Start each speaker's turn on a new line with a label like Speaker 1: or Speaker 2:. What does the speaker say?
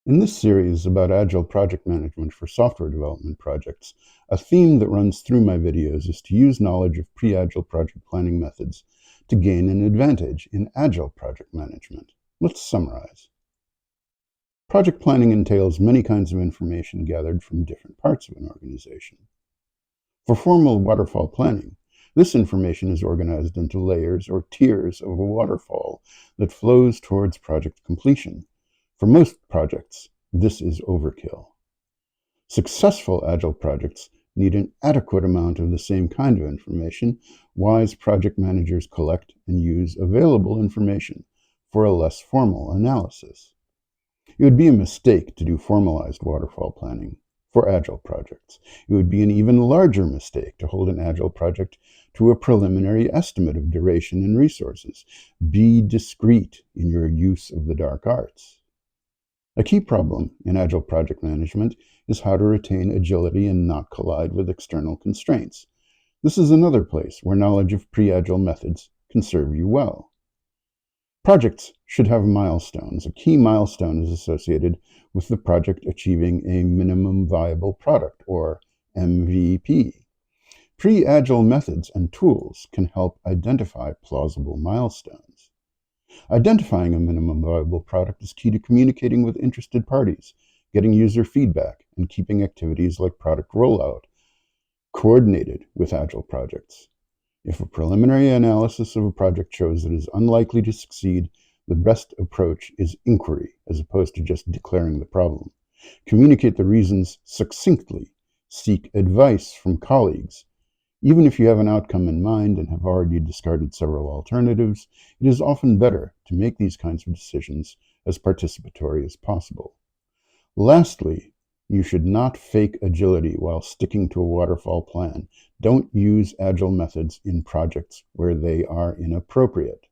Speaker 1: In this series about agile project management for software development projects, a theme that runs through my videos is to use knowledge of pre-agile project planning methods to gain an advantage in agile project management. Let's summarize. Project planning entails many kinds of information gathered from different parts of an organization. For formal waterfall planning, this information is organized into layers or tiers of a waterfall that flows towards project completion. For most projects, this is overkill. Successful agile projects need an adequate amount of the same kind of information. Wise project managers collect and use available information for a less formal analysis. It would be a mistake to do formalized waterfall planning for agile projects. It would be an even larger mistake to hold an agile project to a preliminary estimate of duration and resources. Be discreet in your use of the dark arts. A key problem in agile project management is how to retain agility and not collide with external constraints. This is another place where knowledge of pre-agile methods can serve you well. Projects should have milestones. A key milestone is associated with the project achieving a minimum viable product, or MVP. Pre-agile methods and tools can help identify plausible milestones. Identifying a minimum viable product is key to communicating with interested parties, getting user feedback, and keeping activities like product rollout coordinated with agile projects. If a preliminary analysis of a project shows it is unlikely to succeed, the best approach is inquiry as opposed to just declaring the problem. Communicate the reasons succinctly. Seek advice from colleagues. Even if you have an outcome in mind and have already discarded several alternatives, it is often better to make these kinds of decisions as participatory as possible. Lastly, you should not fake agility while sticking to a waterfall plan. Don't use agile methods in projects where they are inappropriate.